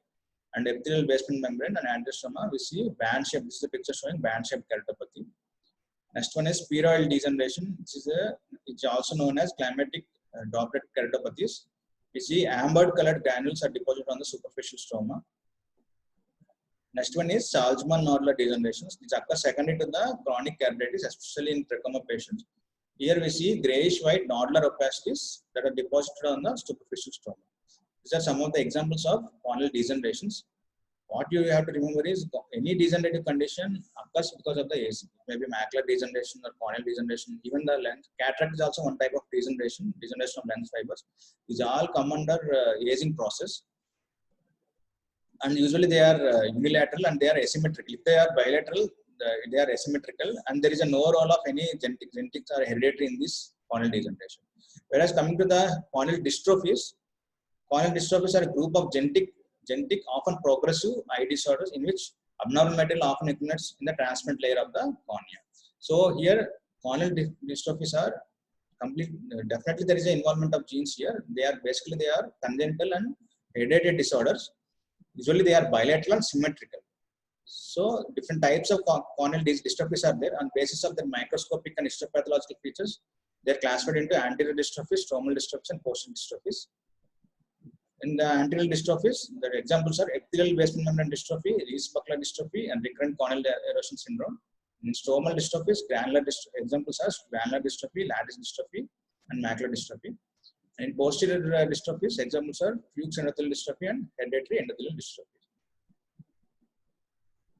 and epithelial basement membrane and angiostoma. We see band-shaped. This is a picture showing band-shaped keratopathy. Next one is spheroid degeneration. It's also known as climatic droplet keratopathies. We see amber-colored granules are deposited on the superficial stroma. Next one is Salzmann nodular degenerations. These occur secondary to the chronic keratitis, especially in trachoma patients. Here we see grayish-white nodular opacities that are deposited on the superficial stroma. These are some of the examples of corneal degenerations. What you have to remember is any degenerative condition occurs because of the aging. Maybe macular degeneration or corneal degeneration, even the lens. Cataract is also one type of degeneration of lens fibers. These all come under aging process. And usually they are unilateral and they are asymmetrical. If they are bilateral, they are asymmetrical, and there is no role of any genetics or hereditary in this corneal degeneration. Whereas coming to the corneal dystrophies are a group of genetic, often progressive eye disorders in which abnormal material often accumulates in the transparent layer of the cornea. So here, corneal dystrophies are complete. Definitely, there is an involvement of genes here. They are congenital and hereditary disorders. Usually, they are bilateral and symmetrical. So different types of corneal dystrophies are there. On basis of their microscopic and histopathological features, they are classified into anterior dystrophies, stromal dystrophies, and posterior dystrophies. In the anterior dystrophies, the examples are epithelial basement membrane dystrophy, Reese-Buckler dystrophy, and recurrent corneal erosion syndrome. In stromal dystrophies, examples are granular dystrophy, lattice dystrophy, and macular dystrophy. And in posterior dystrophies, examples are Fuchs endothelial dystrophy and hereditary endothelial dystrophy.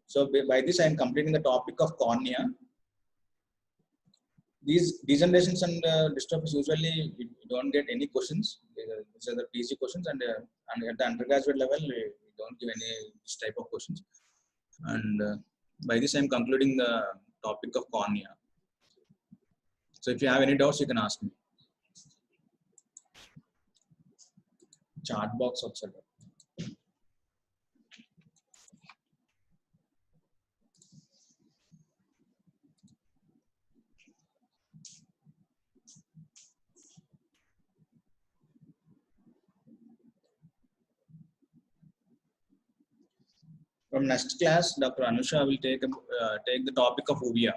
So by this, I am completing the topic of cornea. These degenerations and dystrophies usually we don't get any questions. These are the PG questions, and at the undergraduate level, we don't give any this type of questions. And by this, I am concluding the topic of cornea. So if you have any doubts, you can ask me. Chat box also. From next class, Dr. Anusha will take the topic of uvea.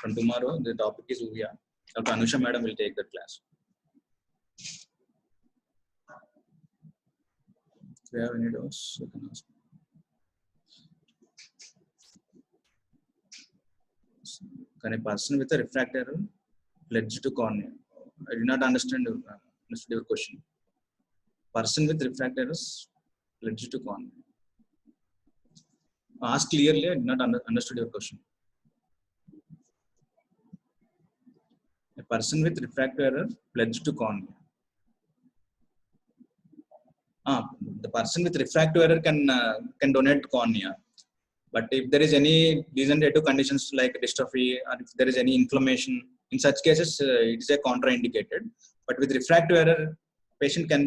From tomorrow, the topic is uvea. Dr. Anusha madam will take that class. If you have any doubts, you can ask. Can a person with a refractive error pledge to cornea? I did not understand your question. Person with refractive errors pledge to cornea. Ask clearly. I did not understood your question. A person with refractive error pledge to cornea. The person with refractive error can donate cornea, but if there is any degenerative conditions like dystrophy, or if there is any inflammation, in such cases it is a contraindicated. But with refractive error, patient can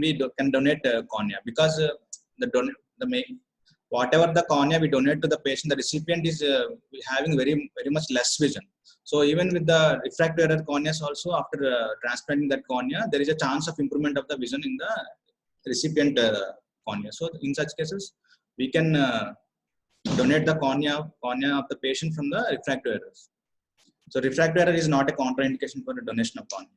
donate cornea, because whatever the cornea we donate to the patient, the recipient is having very much less vision. So even with the refractive error corneas also, after transplanting that cornea, there is a chance of improvement of the vision in the recipient cornea. So in such cases, we can donate the cornea of the patient from the refractive errors. So refractive error is not a contraindication for the donation of cornea.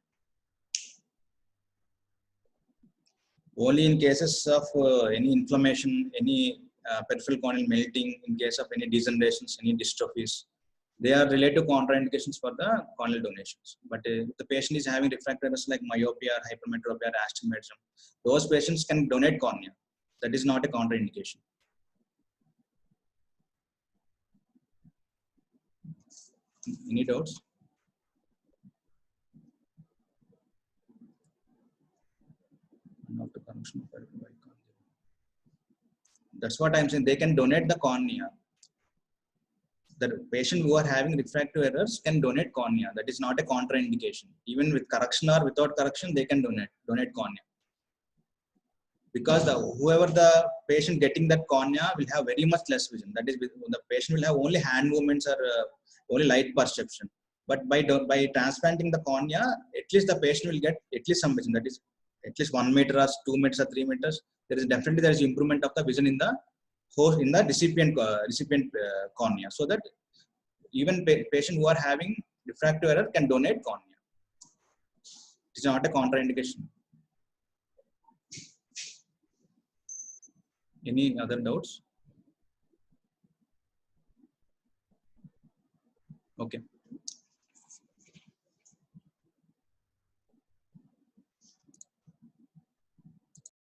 Only in cases of any inflammation, any peripheral corneal melting, in case of any degenerations, any dystrophies, they are relative contraindications for the corneal donations. But if the patient is having refractive errors like myopia, hypermetropia, astigmatism, those patients can donate cornea. That is not a contraindication. Any doubts? That's what I'm saying. They can donate the cornea. The patient who are having refractive errors can donate cornea. That is not a contraindication. Even with correction or without correction, they can donate cornea. Because whoever the patient getting that cornea will have very much less vision. That is, the patient will have only hand movements or only light perception. But by transplanting the cornea, at least the patient will get at least some vision. That is at least 1 meter or 2 meters or 3 meters. There is improvement of the vision in the host, in the recipient cornea. So that even patient who are having refractive error can donate cornea. It is not a contraindication. Any other doubts? Okay.